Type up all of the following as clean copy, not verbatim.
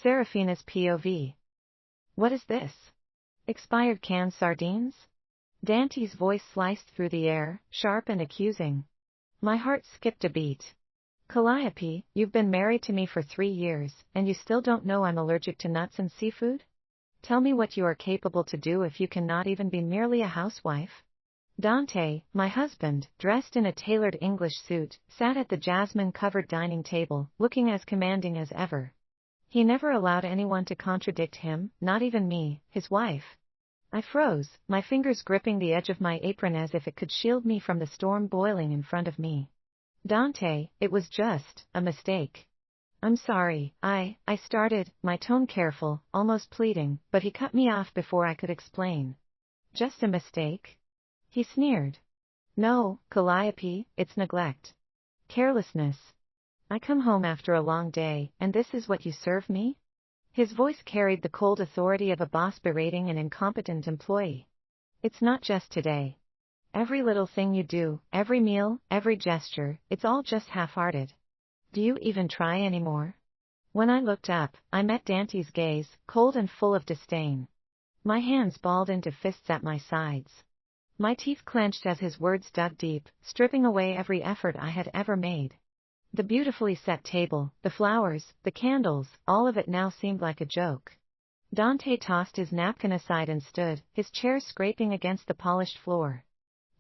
Seraphina's POV. What is this? Expired canned sardines? Dante's voice sliced through the air, sharp and accusing. My heart skipped a beat. Calliope, you've been married to me for 3 years, and you still don't know I'm allergic to nuts and seafood? Tell me what you are capable to do if you cannot even be merely a housewife. Dante, my husband, dressed in a tailored English suit, sat at the jasmine-covered dining table, looking as commanding as ever. He never allowed anyone to contradict him, not even me, his wife. I froze, my fingers gripping the edge of my apron as if it could shield me from the storm boiling in front of me. Dante, it was just a mistake. I'm sorry, I started, my tone careful, almost pleading, but he cut me off before I could explain. Just a mistake? He sneered. No, Calliope, it's neglect. Carelessness. I come home after a long day, and this is what you serve me? His voice carried the cold authority of a boss berating an incompetent employee. It's not just today. Every little thing you do, every meal, every gesture, it's all just half-hearted. Do you even try anymore? When I looked up, I met Dante's gaze, cold and full of disdain. My hands balled into fists at my sides. My teeth clenched as his words dug deep, stripping away every effort I had ever made. The beautifully set table, the flowers, the candles, all of it now seemed like a joke. Dante tossed his napkin aside and stood, his chair scraping against the polished floor.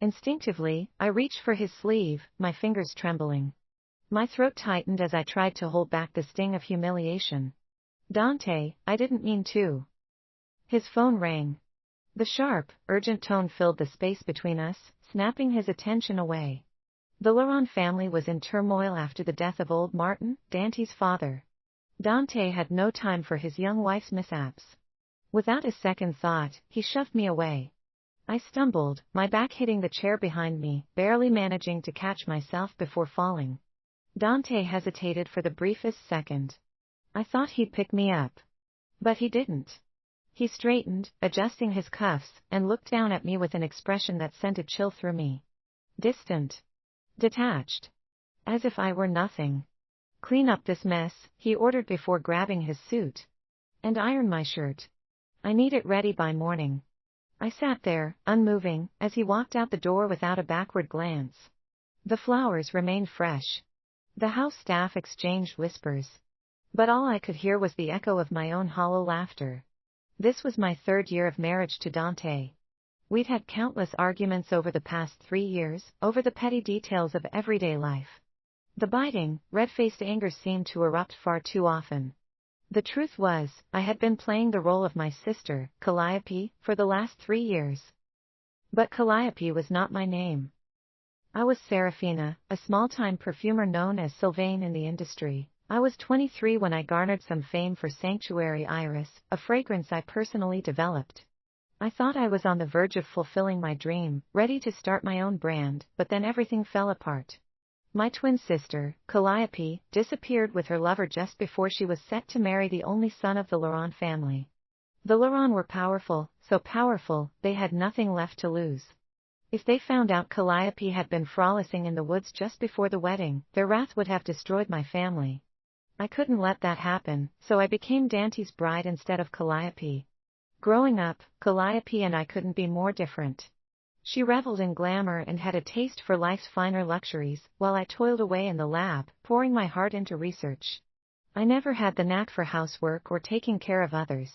Instinctively, I reached for his sleeve, my fingers trembling. My throat tightened as I tried to hold back the sting of humiliation. Dante, I didn't mean to. His phone rang. The sharp, urgent tone filled the space between us, snapping his attention away. The Laurent family was in turmoil after the death of old Martin, Dante's father. Dante had no time for his young wife's mishaps. Without a second thought, he shoved me away. I stumbled, my back hitting the chair behind me, barely managing to catch myself before falling. Dante hesitated for the briefest second. I thought he'd pick me up. But he didn't. He straightened, adjusting his cuffs, and looked down at me with an expression that sent a chill through me. Distant. Detached. As if I were nothing. Clean up this mess, he ordered before grabbing his suit. And iron my shirt. I need it ready by morning. I sat there, unmoving, as he walked out the door without a backward glance. The flowers remained fresh. The house staff exchanged whispers. But all I could hear was the echo of my own hollow laughter. This was my 3rd year of marriage to Dante. We'd had countless arguments over the past 3 years, over the petty details of everyday life. The biting, red-faced anger seemed to erupt far too often. The truth was, I had been playing the role of my sister, Calliope, for the last 3 years. But Calliope was not my name. I was Seraphina, a small-time perfumer known as Sylvain in the industry. I was 23 when I garnered some fame for Sanctuary Iris, a fragrance I personally developed. I thought I was on the verge of fulfilling my dream, ready to start my own brand, but then everything fell apart. My twin sister, Calliope, disappeared with her lover just before she was set to marry the only son of the Laurent family. The Laurent were powerful, so powerful, they had nothing left to lose. If they found out Calliope had been frolicking in the woods just before the wedding, their wrath would have destroyed my family. I couldn't let that happen, so I became Dante's bride instead of Calliope. Growing up, Calliope and I couldn't be more different. She reveled in glamour and had a taste for life's finer luxuries, while I toiled away in the lab, pouring my heart into research. I never had the knack for housework or taking care of others.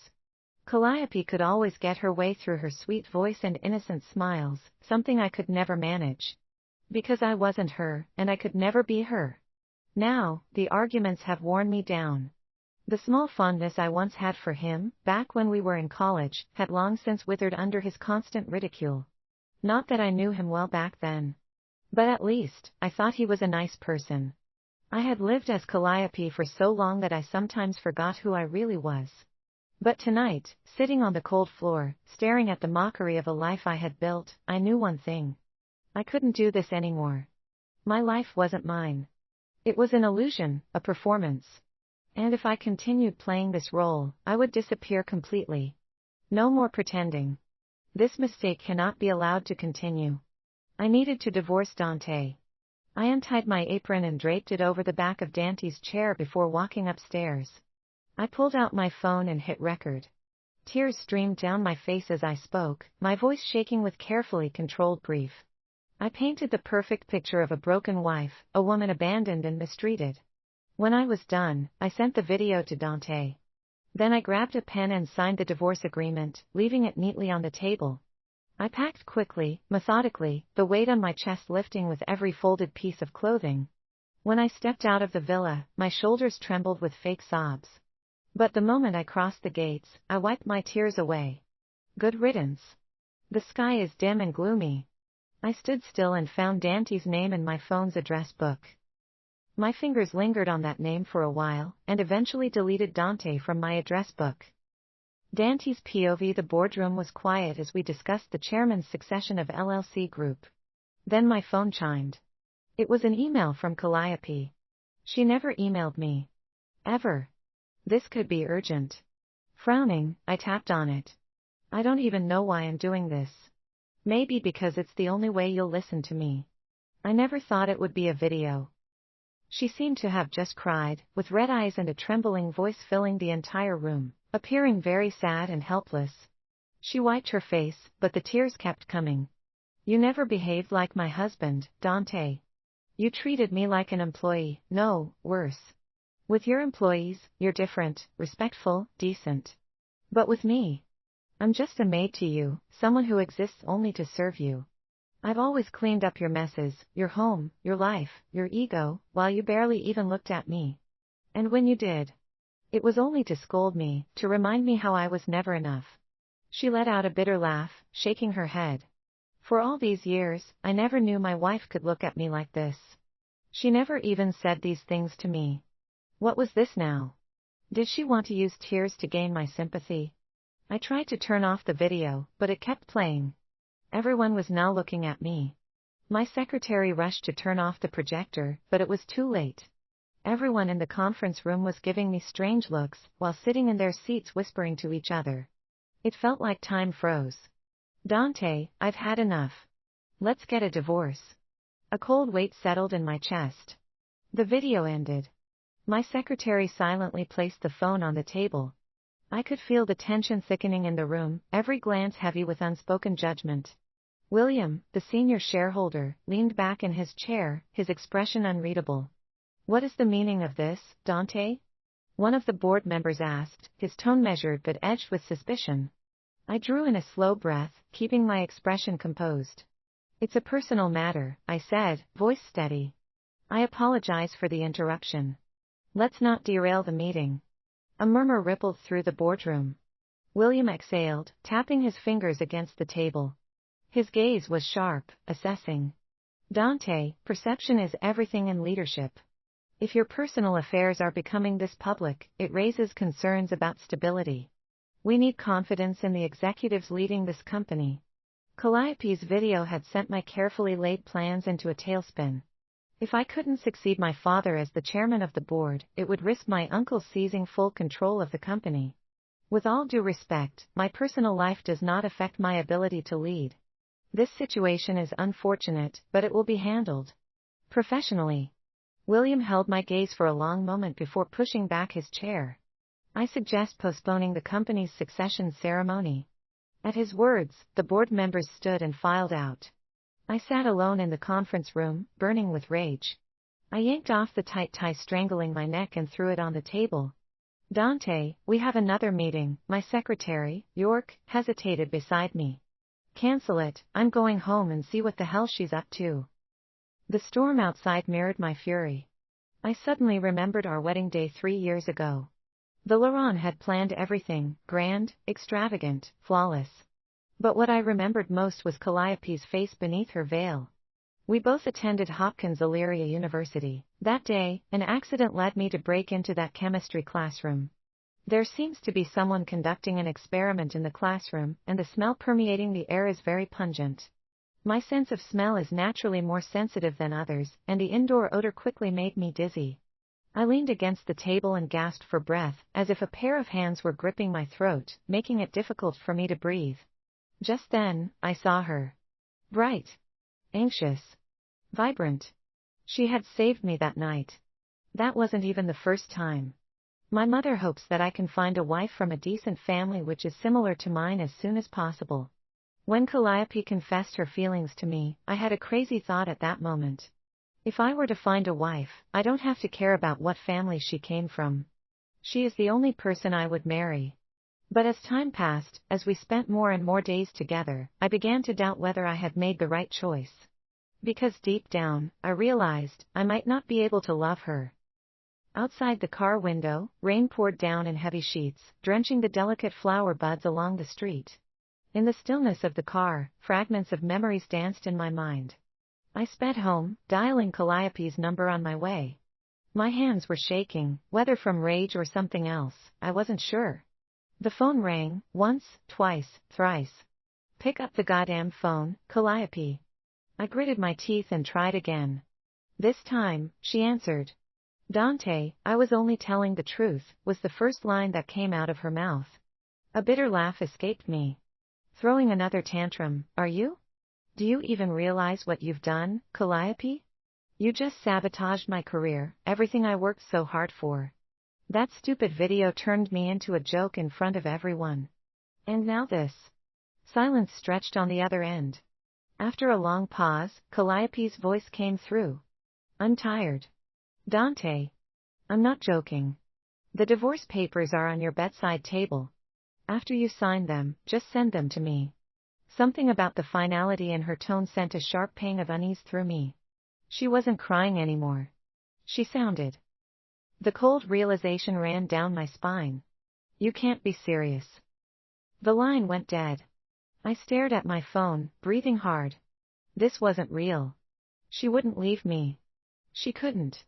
Calliope could always get her way through her sweet voice and innocent smiles, something I could never manage. Because I wasn't her, and I could never be her. Now, the arguments have worn me down. The small fondness I once had for him, back when we were in college, had long since withered under his constant ridicule. Not that I knew him well back then. But at least, I thought he was a nice person. I had lived as Calliope for so long that I sometimes forgot who I really was. But tonight, sitting on the cold floor, staring at the mockery of a life I had built, I knew one thing. I couldn't do this anymore. My life wasn't mine. It was an illusion, a performance. And if I continued playing this role, I would disappear completely. No more pretending. This mistake cannot be allowed to continue. I needed to divorce Dante. I untied my apron and draped it over the back of Dante's chair before walking upstairs. I pulled out my phone and hit record. Tears streamed down my face as I spoke, my voice shaking with carefully controlled grief. I painted the perfect picture of a broken wife, a woman abandoned and mistreated. When I was done, I sent the video to Dante. Then I grabbed a pen and signed the divorce agreement, leaving it neatly on the table. I packed quickly, methodically, the weight on my chest lifting with every folded piece of clothing. When I stepped out of the villa, my shoulders trembled with fake sobs. But the moment I crossed the gates, I wiped my tears away. Good riddance. The sky is dim and gloomy. I stood still and found Dante's name in my phone's address book. My fingers lingered on that name for a while, and eventually deleted Dante from my address book. Dante's POV. The boardroom was quiet as we discussed the chairman's succession of LLC group. Then my phone chimed. It was an email from Calliope. She never emailed me. Ever. This could be urgent. Frowning, I tapped on it. I don't even know why I'm doing this. Maybe because it's the only way you'll listen to me. I never thought it would be a video. She seemed to have just cried, with red eyes and a trembling voice filling the entire room, appearing very sad and helpless. She wiped her face, but the tears kept coming. You never behaved like my husband, Dante. You treated me like an employee, no, worse. With your employees, you're different, respectful, decent. But with me, I'm just a maid to you, someone who exists only to serve you. I've always cleaned up your messes, your home, your life, your ego, while you barely even looked at me. And when you did, it was only to scold me, to remind me how I was never enough. She let out a bitter laugh, shaking her head. For all these years, I never knew my wife could look at me like this. She never even said these things to me. What was this now? Did she want to use tears to gain my sympathy? I tried to turn off the video, but it kept playing. Everyone was now looking at me. My secretary rushed to turn off the projector, but it was too late. Everyone in the conference room was giving me strange looks, while sitting in their seats whispering to each other. It felt like time froze. Dante, I've had enough. Let's get a divorce. A cold weight settled in my chest. The video ended. My secretary silently placed the phone on the table. I could feel the tension thickening in the room, every glance heavy with unspoken judgment. William, the senior shareholder, leaned back in his chair, his expression unreadable. What is the meaning of this, Dante? One of the board members asked, his tone measured but edged with suspicion. I drew in a slow breath, keeping my expression composed. It's a personal matter, I said, voice steady. I apologize for the interruption. Let's not derail the meeting. A murmur rippled through the boardroom. William exhaled, tapping his fingers against the table. His gaze was sharp, assessing. Dante, perception is everything in leadership. If your personal affairs are becoming this public, it raises concerns about stability. We need confidence in the executives leading this company. Calliope's video had sent my carefully laid plans into a tailspin. If I couldn't succeed my father as the chairman of the board, it would risk my uncle seizing full control of the company. With all due respect, my personal life does not affect my ability to lead. This situation is unfortunate, but it will be handled professionally. William held my gaze for a long moment before pushing back his chair. I suggest postponing the company's succession ceremony. At his words, the board members stood and filed out. I sat alone in the conference room, burning with rage. I yanked off the tight tie strangling my neck and threw it on the table. Dante, we have another meeting. My secretary, York, hesitated beside me. Cancel it, I'm going home and see what the hell she's up to. The storm outside mirrored my fury. I suddenly remembered our wedding day 3 years ago. The Laurent had planned everything, grand, extravagant, flawless. But what I remembered most was Calliope's face beneath her veil. We both attended Hopkins Illyria University. That day, an accident led me to break into that chemistry classroom. There seems to be someone conducting an experiment in the classroom, and the smell permeating the air is very pungent. My sense of smell is naturally more sensitive than others, and the indoor odor quickly made me dizzy. I leaned against the table and gasped for breath, as if a pair of hands were gripping my throat, making it difficult for me to breathe. Just then, I saw her. Bright. Anxious. Vibrant. She had saved me that night. That wasn't even the first time. My mother hopes that I can find a wife from a decent family which is similar to mine as soon as possible. When Calliope confessed her feelings to me, I had a crazy thought at that moment. If I were to find a wife, I don't have to care about what family she came from. She is the only person I would marry. But as time passed, as we spent more and more days together, I began to doubt whether I had made the right choice. Because deep down, I realized I might not be able to love her. Outside the car window, rain poured down in heavy sheets, drenching the delicate flower buds along the street. In the stillness of the car, fragments of memories danced in my mind. I sped home, dialing Calliope's number on my way. My hands were shaking, whether from rage or something else, I wasn't sure. The phone rang, once, twice, thrice. Pick up the goddamn phone, Calliope. I gritted my teeth and tried again. This time, she answered. Dante, I was only telling the truth, was the first line that came out of her mouth. A bitter laugh escaped me. Throwing another tantrum, are you? Do you even realize what you've done, Calliope? You just sabotaged my career, everything I worked so hard for. That stupid video turned me into a joke in front of everyone. And now this. Silence stretched on the other end. After a long pause, Calliope's voice came through. I'm tired. Dante. I'm not joking. The divorce papers are on your bedside table. After you sign them, just send them to me. Something about the finality in her tone sent a sharp pang of unease through me. She wasn't crying anymore. She sounded. The cold realization ran down my spine. You can't be serious. The line went dead. I stared at my phone, breathing hard. This wasn't real. She wouldn't leave me. She couldn't.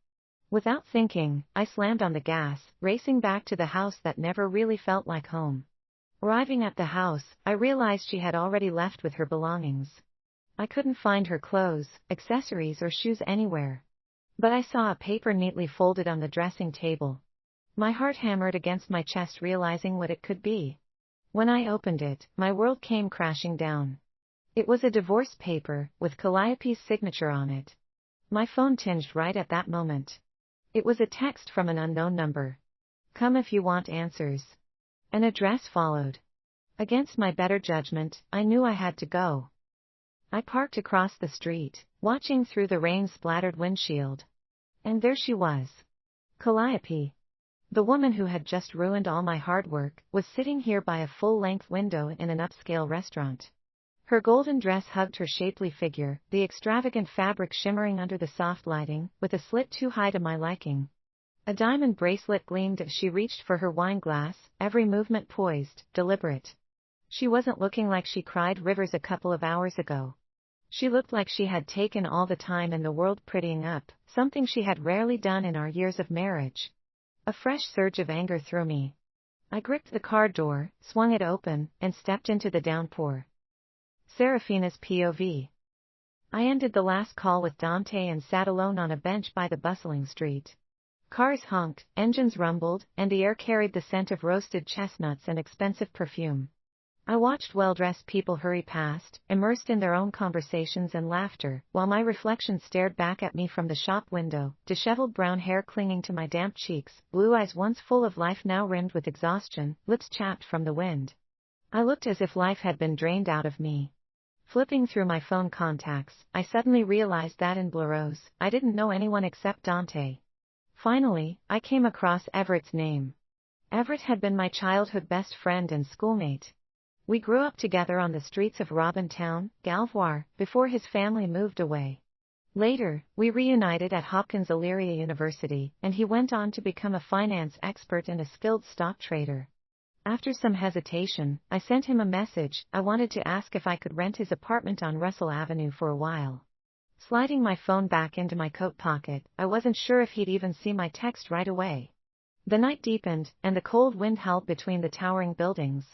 Without thinking, I slammed on the gas, racing back to the house that never really felt like home. Arriving at the house, I realized she had already left with her belongings. I couldn't find her clothes, accessories or shoes anywhere. But I saw a paper neatly folded on the dressing table. My heart hammered against my chest, realizing what it could be. When I opened it, my world came crashing down. It was a divorce paper, with Calliope's signature on it. My phone tinged right at that moment. It was a text from an unknown number. Come if you want answers. An address followed. Against my better judgment, I knew I had to go. I parked across the street, watching through the rain-splattered windshield. And there she was. Calliope. The woman who had just ruined all my hard work, was sitting here by a full-length window in an upscale restaurant. Her golden dress hugged her shapely figure, the extravagant fabric shimmering under the soft lighting, with a slit too high to my liking. A diamond bracelet gleamed as she reached for her wine glass, every movement poised, deliberate. She wasn't looking like she cried rivers a couple of hours ago. She looked like she had taken all the time in the world prettying up, something she had rarely done in our years of marriage. A fresh surge of anger threw me. I gripped the car door, swung it open, and stepped into the downpour. Seraphina's POV. I ended the last call with Dante and sat alone on a bench by the bustling street. Cars honked, engines rumbled, and the air carried the scent of roasted chestnuts and expensive perfume. I watched well-dressed people hurry past, immersed in their own conversations and laughter, while my reflection stared back at me from the shop window, disheveled brown hair clinging to my damp cheeks, blue eyes once full of life now rimmed with exhaustion, lips chapped from the wind. I looked as if life had been drained out of me. Flipping through my phone contacts, I suddenly realized that in Blaireau's, I didn't know anyone except Dante. Finally, I came across Everett's name. Everett had been my childhood best friend and schoolmate. We grew up together on the streets of Robintown, Galvoir, before his family moved away. Later, we reunited at Hopkins Illyria University, and he went on to become a finance expert and a skilled stock trader. After some hesitation, I sent him a message. I wanted to ask if I could rent his apartment on Russell Avenue for a while. Sliding my phone back into my coat pocket, I wasn't sure if he'd even see my text right away. The night deepened, and the cold wind howled between the towering buildings.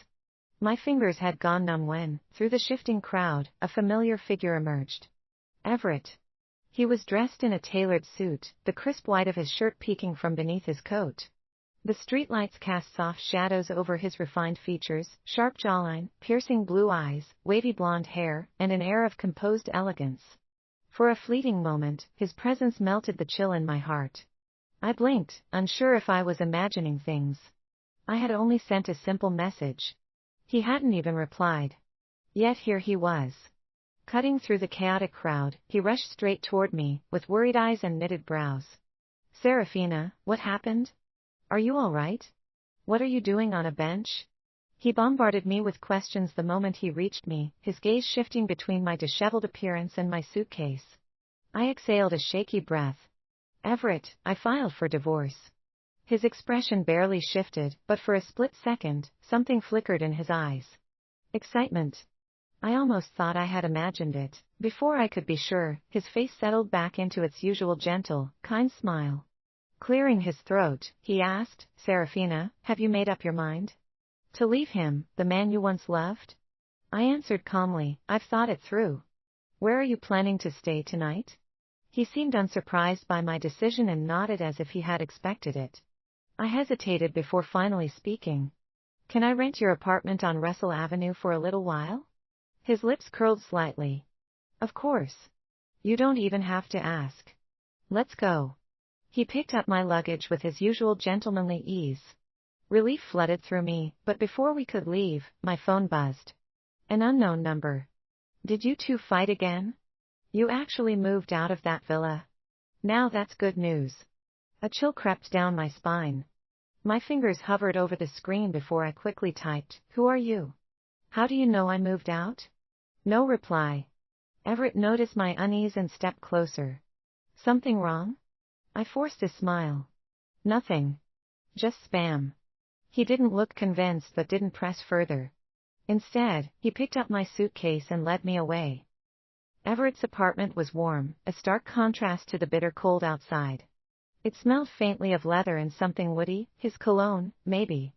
My fingers had gone numb when, through the shifting crowd, a familiar figure emerged. Everett. He was dressed in a tailored suit, the crisp white of his shirt peeking from beneath his coat. The streetlights cast soft shadows over his refined features, sharp jawline, piercing blue eyes, wavy blonde hair, and an air of composed elegance. For a fleeting moment, his presence melted the chill in my heart. I blinked, unsure if I was imagining things. I had only sent a simple message. He hadn't even replied. Yet here he was. Cutting through the chaotic crowd, he rushed straight toward me, with worried eyes and knitted brows. Seraphina, what happened? Are you all right? What are you doing on a bench? He bombarded me with questions the moment he reached me, his gaze shifting between my disheveled appearance and my suitcase. I exhaled a shaky breath. Everett, I filed for divorce. His expression barely shifted, but for a split second, something flickered in his eyes. Excitement. I almost thought I had imagined it. Before I could be sure, his face settled back into its usual gentle, kind smile. Clearing his throat, he asked, Seraphina, have you made up your mind? To leave him, the man you once loved? I answered calmly, I've thought it through. Where are you planning to stay tonight? He seemed unsurprised by my decision and nodded as if he had expected it. I hesitated before finally speaking. Can I rent your apartment on Russell Avenue for a little while? His lips curled slightly. Of course. You don't even have to ask. Let's go. He picked up my luggage with his usual gentlemanly ease. Relief flooded through me, but before we could leave, my phone buzzed. An unknown number. Did you two fight again? You actually moved out of that villa. Now that's good news. A chill crept down my spine. My fingers hovered over the screen before I quickly typed, Who are you? How do you know I moved out? No reply. Everett noticed my unease and stepped closer. Something wrong? I forced a smile. Nothing. Just spam. He didn't look convinced but didn't press further. Instead, he picked up my suitcase and led me away. Everett's apartment was warm, a stark contrast to the bitter cold outside. It smelled faintly of leather and something woody, his cologne, maybe.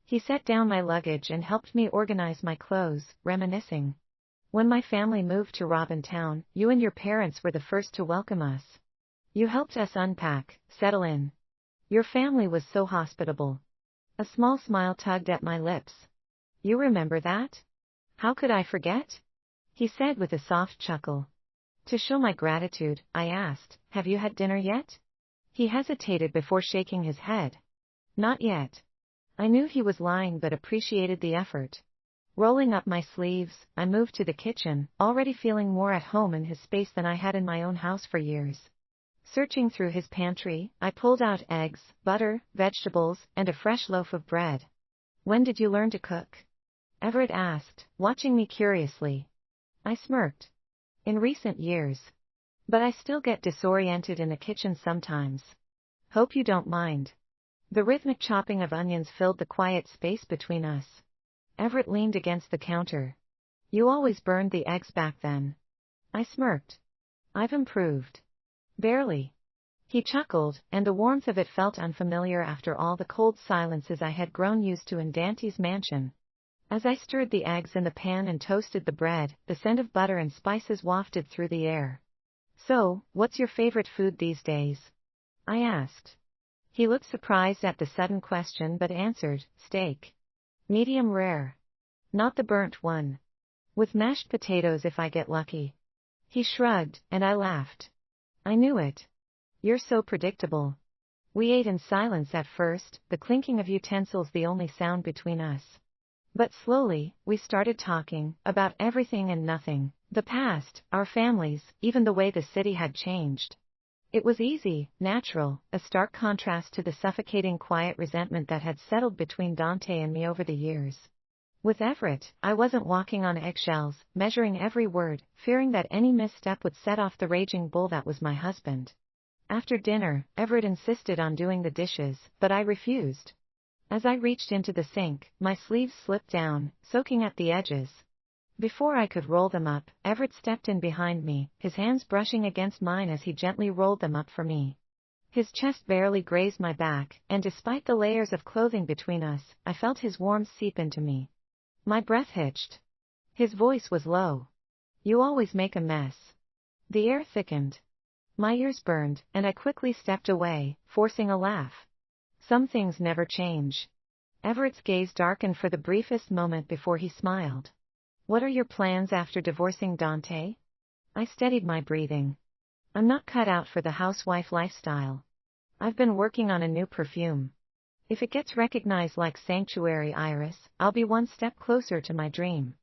He set down my luggage and helped me organize my clothes, reminiscing. When my family moved to Robintown, you and your parents were the first to welcome us. You helped us unpack, settle in. Your family was so hospitable. A small smile tugged at my lips. You remember that? How could I forget? He said with a soft chuckle. To show my gratitude, I asked, have you had dinner yet? He hesitated before shaking his head. Not yet. I knew he was lying but appreciated the effort. Rolling up my sleeves, I moved to the kitchen, already feeling more at home in his space than I had in my own house for years. Searching through his pantry, I pulled out eggs, butter, vegetables, and a fresh loaf of bread. When did you learn to cook? Everett asked, watching me curiously. I smirked. In recent years. But I still get disoriented in the kitchen sometimes. Hope you don't mind. The rhythmic chopping of onions filled the quiet space between us. Everett leaned against the counter. You always burned the eggs back then. I smirked. I've improved. Barely. He chuckled, and the warmth of it felt unfamiliar after all the cold silences I had grown used to in Dante's mansion. As I stirred the eggs in the pan and toasted the bread, the scent of butter and spices wafted through the air. So, what's your favorite food these days? I asked. He looked surprised at the sudden question but answered, steak. Medium rare. Not the burnt one. With mashed potatoes if I get lucky. He shrugged, and I laughed. I knew it. You're so predictable. We ate in silence at first, the clinking of utensils the only sound between us. But slowly, we started talking, about everything and nothing, the past, our families, even the way the city had changed. It was easy, natural, a stark contrast to the suffocating quiet resentment that had settled between Dante and me over the years. With Everett, I wasn't walking on eggshells, measuring every word, fearing that any misstep would set off the raging bull that was my husband. After dinner, Everett insisted on doing the dishes, but I refused. As I reached into the sink, my sleeves slipped down, soaking at the edges. Before I could roll them up, Everett stepped in behind me, his hands brushing against mine as he gently rolled them up for me. His chest barely grazed my back, and despite the layers of clothing between us, I felt his warmth seep into me. My breath hitched. His voice was low. You always make a mess. The air thickened. My ears burned, and I quickly stepped away, forcing a laugh. Some things never change. Everett's gaze darkened for the briefest moment before he smiled. What are your plans after divorcing Dante? I steadied my breathing. I'm not cut out for the housewife lifestyle. I've been working on a new perfume. If it gets recognized like Sanctuary Iris, I'll be one step closer to my dream.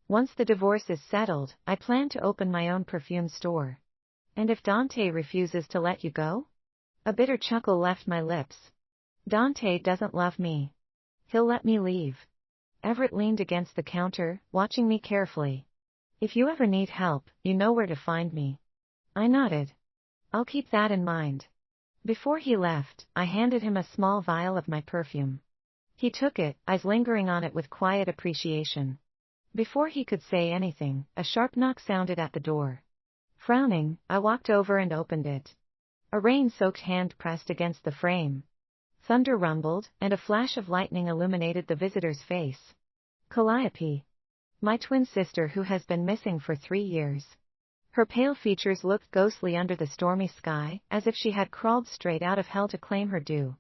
Once the divorce is settled, I plan to open my own perfume store. And if Dante refuses to let you go? A bitter chuckle left my lips. Dante doesn't love me. He'll let me leave. Everett leaned against the counter, watching me carefully. If you ever need help, you know where to find me. I nodded. I'll keep that in mind. Before he left, I handed him a small vial of my perfume. He took it, eyes lingering on it with quiet appreciation. Before he could say anything, a sharp knock sounded at the door. Frowning, I walked over and opened it. A rain-soaked hand pressed against the frame. Thunder rumbled, and a flash of lightning illuminated the visitor's face. Calliope. My twin sister who has been missing for 3 years. Her pale features looked ghostly under the stormy sky, as if she had crawled straight out of hell to claim her due.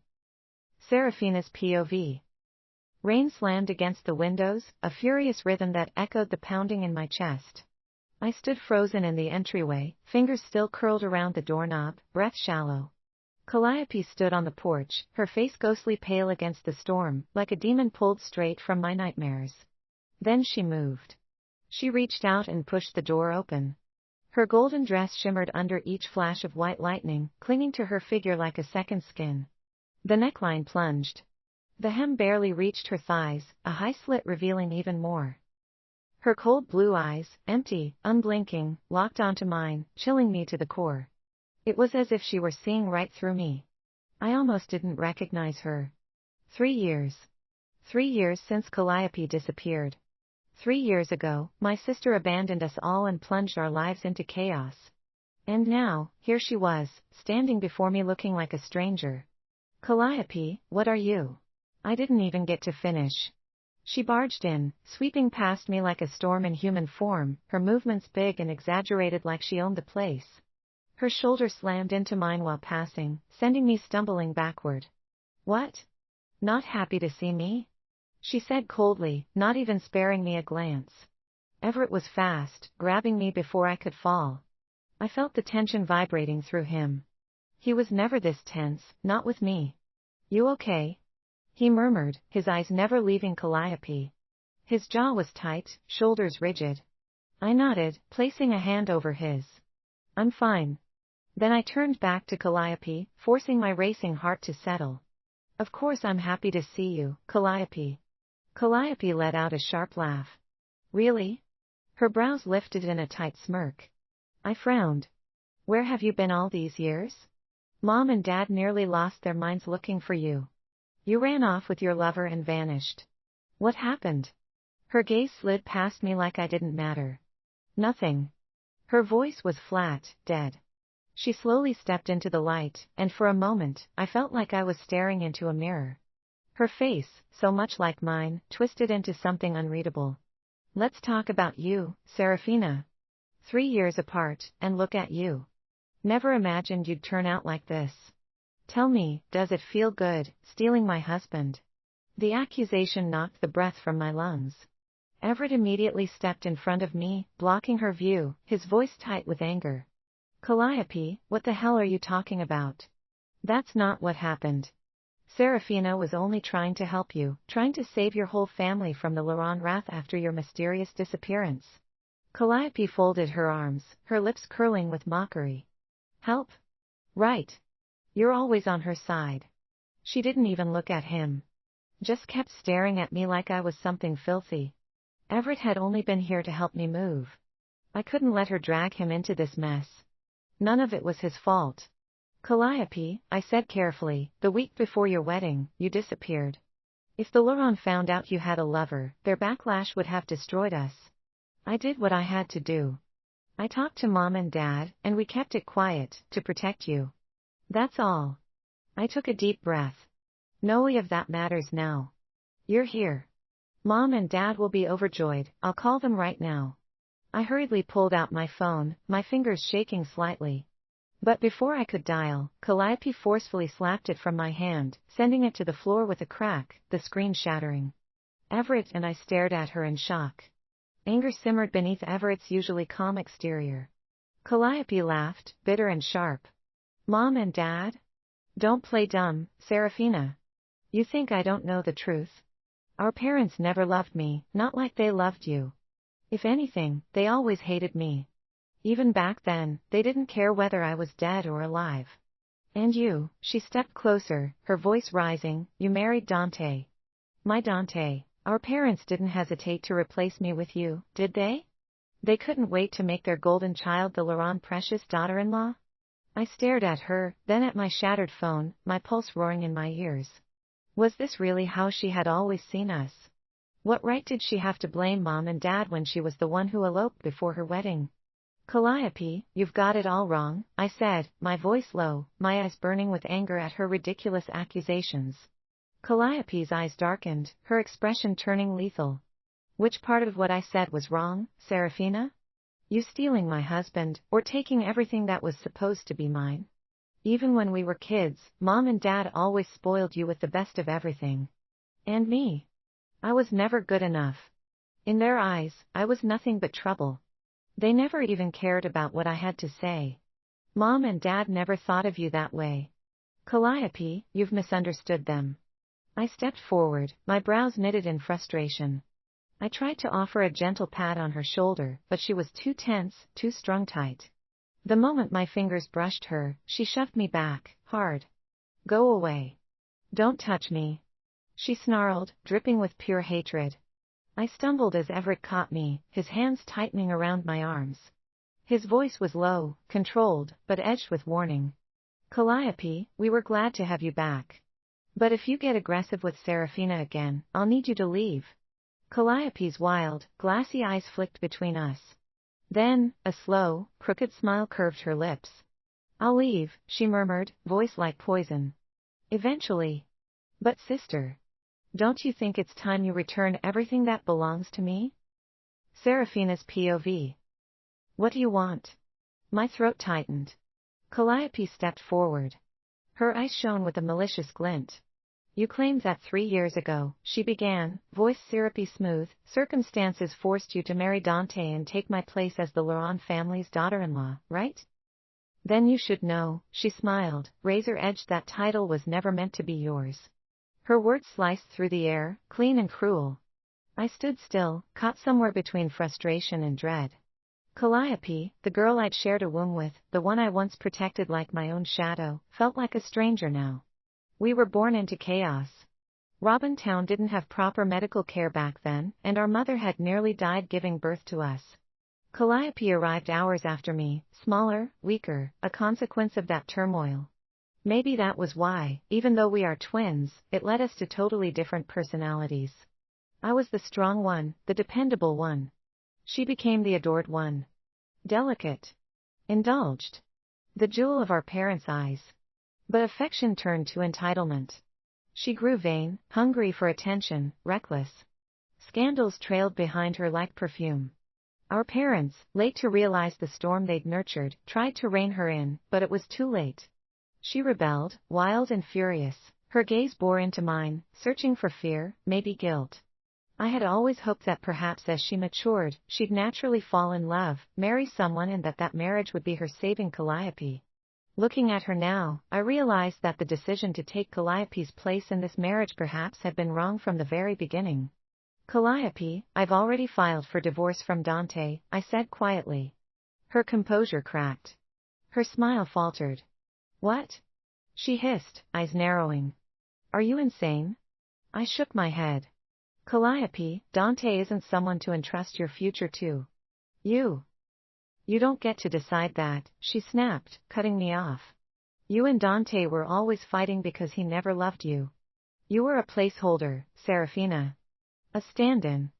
Seraphina's POV. Rain slammed against the windows, a furious rhythm that echoed the pounding in my chest. I stood frozen in the entryway, fingers still curled around the doorknob, breath shallow. Calliope stood on the porch, her face ghostly pale against the storm, like a demon pulled straight from my nightmares. Then she moved. She reached out and pushed the door open. Her golden dress shimmered under each flash of white lightning, clinging to her figure like a second skin. The neckline plunged. The hem barely reached her thighs, a high slit revealing even more. Her cold blue eyes, empty, unblinking, locked onto mine, chilling me to the core. It was as if she were seeing right through me. I almost didn't recognize her. 3 years. 3 years since Calliope disappeared. 3 years ago, my sister abandoned us all and plunged our lives into chaos. And now, here she was, standing before me looking like a stranger. Calliope, what are you? I didn't even get to finish. She barged in, sweeping past me like a storm in human form, her movements big and exaggerated like she owned the place. Her shoulder slammed into mine while passing, sending me stumbling backward. What? Not happy to see me? She said coldly, not even sparing me a glance. Everett was fast, grabbing me before I could fall. I felt the tension vibrating through him. He was never this tense, not with me. You okay? He murmured, his eyes never leaving Calliope. His jaw was tight, shoulders rigid. I nodded, placing a hand over his. I'm fine. Then I turned back to Calliope, forcing my racing heart to settle. Of course I'm happy to see you, Calliope. Calliope let out a sharp laugh. Really? Her brows lifted in a tight smirk. I frowned. Where have you been all these years? Mom and Dad nearly lost their minds looking for you. You ran off with your lover and vanished. What happened? Her gaze slid past me like I didn't matter. Nothing. Her voice was flat, dead. She slowly stepped into the light, and for a moment, I felt like I was staring into a mirror. Her face, so much like mine, twisted into something unreadable. Let's talk about you, Seraphina. 3 years apart, and look at you. Never imagined you'd turn out like this. Tell me, does it feel good, stealing my husband? The accusation knocked the breath from my lungs. Everett immediately stepped in front of me, blocking her view, his voice tight with anger. Calliope, what the hell are you talking about? That's not what happened. Seraphina was only trying to help you, trying to save your whole family from the Laurent wrath after your mysterious disappearance. Calliope folded her arms, her lips curling with mockery. Help? Right. You're always on her side. She didn't even look at him. Just kept staring at me like I was something filthy. Everett had only been here to help me move. I couldn't let her drag him into this mess. None of it was his fault. Calliope, I said carefully, the week before your wedding, you disappeared. If the Laurent found out you had a lover, their backlash would have destroyed us. I did what I had to do. I talked to Mom and Dad, and we kept it quiet, to protect you. That's all. I took a deep breath. No way of that matters now. You're here. Mom and Dad will be overjoyed, I'll call them right now. I hurriedly pulled out my phone, my fingers shaking slightly. But before I could dial, Calliope forcefully slapped it from my hand, sending it to the floor with a crack, the screen shattering. Everett and I stared at her in shock. Anger simmered beneath Everett's usually calm exterior. Calliope laughed, bitter and sharp. Mom and Dad? Don't play dumb, Seraphina. You think I don't know the truth? Our parents never loved me, not like they loved you. If anything, they always hated me. Even back then, they didn't care whether I was dead or alive. And you, she stepped closer, her voice rising, you married Dante. My Dante. Our parents didn't hesitate to replace me with you, did they? They couldn't wait to make their golden child the Laurent precious daughter-in-law? I stared at her, then at my shattered phone, my pulse roaring in my ears. Was this really how she had always seen us? What right did she have to blame Mom and Dad when she was the one who eloped before her wedding? Calliope, you've got it all wrong, I said, my voice low, my eyes burning with anger at her ridiculous accusations. Calliope's eyes darkened, her expression turning lethal. Which part of what I said was wrong, Seraphina? You stealing my husband, or taking everything that was supposed to be mine? Even when we were kids, Mom and Dad always spoiled you with the best of everything. And me? I was never good enough. In their eyes, I was nothing but trouble. They never even cared about what I had to say. Mom and Dad never thought of you that way. Calliope, you've misunderstood them. I stepped forward, my brows knitted in frustration. I tried to offer a gentle pat on her shoulder, but she was too tense, too strung tight. The moment my fingers brushed her, she shoved me back, hard. Go away. Don't touch me. She snarled, dripping with pure hatred. I stumbled as Everett caught me, his hands tightening around my arms. His voice was low, controlled, but edged with warning. Calliope, we were glad to have you back. But if you get aggressive with Seraphina again, I'll need you to leave. Calliope's wild, glassy eyes flicked between us. Then, a slow, crooked smile curved her lips. I'll leave, she murmured, voice like poison. Eventually. But sister. Don't you think it's time you return everything that belongs to me? Seraphina's POV. What do you want? My throat tightened. Calliope stepped forward. Her eyes shone with a malicious glint. You claimed that 3 years ago, she began, voice syrupy smooth, circumstances forced you to marry Dante and take my place as the Laurent family's daughter-in-law, right? Then you should know, she smiled, razor-edged, that title was never meant to be yours. Her words sliced through the air, clean and cruel. I stood still, caught somewhere between frustration and dread. Calliope, the girl I'd shared a womb with, the one I once protected like my own shadow, felt like a stranger now. We were born into chaos. Robintown didn't have proper medical care back then, and our mother had nearly died giving birth to us. Calliope arrived hours after me, smaller, weaker, a consequence of that turmoil. Maybe that was why, even though we are twins, it led us to totally different personalities. I was the strong one, the dependable one. She became the adored one. Delicate. Indulged. The jewel of our parents' eyes. But affection turned to entitlement. She grew vain, hungry for attention, reckless. Scandals trailed behind her like perfume. Our parents, late to realize the storm they'd nurtured, tried to rein her in, but it was too late. She rebelled, wild and furious. Her gaze bore into mine, searching for fear, maybe guilt. I had always hoped that perhaps as she matured, she'd naturally fall in love, marry someone, and that marriage would be her saving Calliope. Looking at her now, I realized that the decision to take Calliope's place in this marriage perhaps had been wrong from the very beginning. Calliope, I've already filed for divorce from Dante, I said quietly. Her composure cracked. Her smile faltered. What? She hissed, eyes narrowing. Are you insane? I shook my head. Calliope, Dante isn't someone to entrust your future to. You don't get to decide that, she snapped, cutting me off. You and Dante were always fighting because he never loved you. You were a placeholder, Seraphina. A stand-in.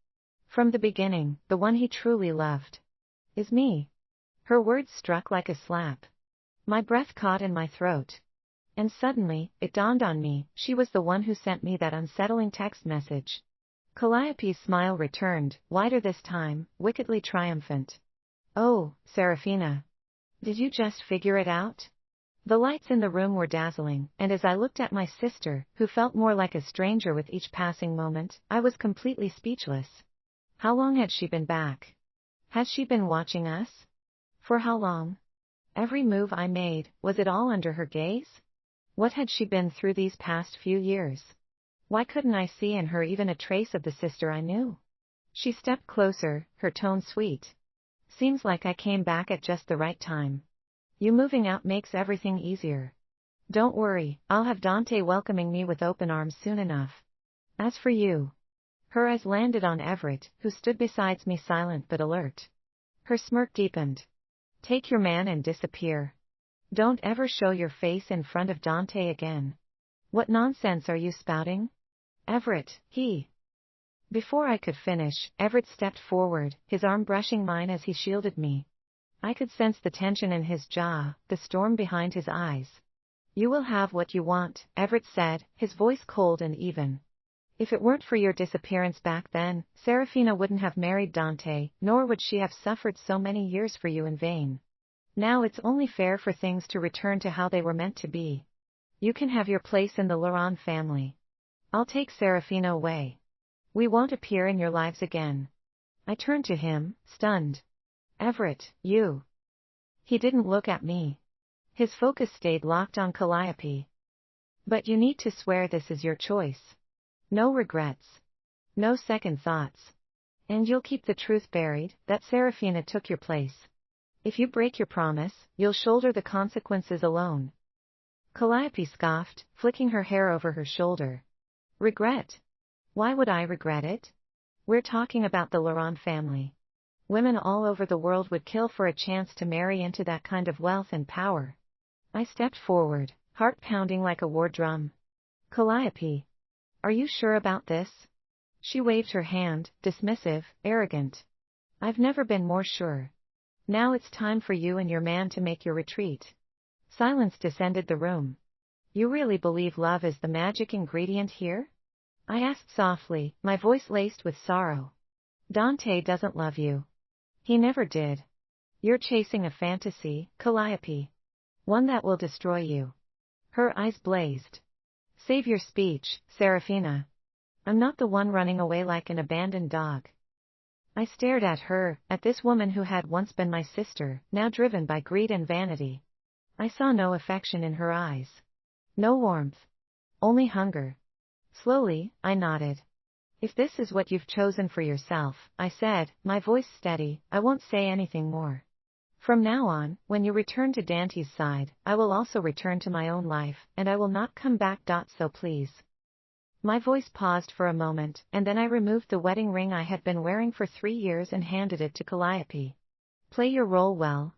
From the beginning, the one he truly loved is me. Her words struck like a slap. My breath caught in my throat. And suddenly, it dawned on me, she was the one who sent me that unsettling text message. Calliope's smile returned, wider this time, wickedly triumphant. Oh, Seraphina. Did you just figure it out? The lights in the room were dazzling, and as I looked at my sister, who felt more like a stranger with each passing moment, I was completely speechless. How long had she been back? Had she been watching us? For how long? Every move I made, was it all under her gaze? What had she been through these past few years? Why couldn't I see in her even a trace of the sister I knew? She stepped closer, her tone sweet. Seems like I came back at just the right time. You moving out makes everything easier. Don't worry, I'll have Dante welcoming me with open arms soon enough. As for you. Her eyes landed on Everett, who stood beside me silent but alert. Her smirk deepened. Take your man and disappear. Don't ever show your face in front of Dante again. What nonsense are you spouting? Everett, he. Before I could finish, Everett stepped forward, his arm brushing mine as he shielded me. I could sense the tension in his jaw, the storm behind his eyes. You will have what you want, Everett said, his voice cold and even. If it weren't for your disappearance back then, Seraphina wouldn't have married Dante, nor would she have suffered so many years for you in vain. Now it's only fair for things to return to how they were meant to be. You can have your place in the Laurent family. I'll take Seraphina away. We won't appear in your lives again. I turned to him, stunned. Everett, you. He didn't look at me. His focus stayed locked on Calliope. But you need to swear this is your choice. No regrets. No second thoughts. And you'll keep the truth buried, that Seraphina took your place. If you break your promise, you'll shoulder the consequences alone. Calliope scoffed, flicking her hair over her shoulder. Regret? Why would I regret it? We're talking about the Laurent family. Women all over the world would kill for a chance to marry into that kind of wealth and power. I stepped forward, heart pounding like a war drum. Calliope. Are you sure about this? She waved her hand, dismissive, arrogant. I've never been more sure. Now it's time for you and your man to make your retreat. Silence descended the room. You really believe love is the magic ingredient here? I asked softly, my voice laced with sorrow. Dante doesn't love you. He never did. You're chasing a fantasy, Calliope. One that will destroy you. Her eyes blazed. Save your speech, Seraphina. I'm not the one running away like an abandoned dog. I stared at her, at this woman who had once been my sister, now driven by greed and vanity. I saw no affection in her eyes. No warmth. Only hunger. Slowly, I nodded. If this is what you've chosen for yourself, I said, my voice steady, I won't say anything more. From now on, when you return to Dante's side, I will also return to my own life, and I will not come back. So please. My voice paused for a moment, and then I removed the wedding ring I had been wearing for 3 years and handed it to Calliope. Play your role well,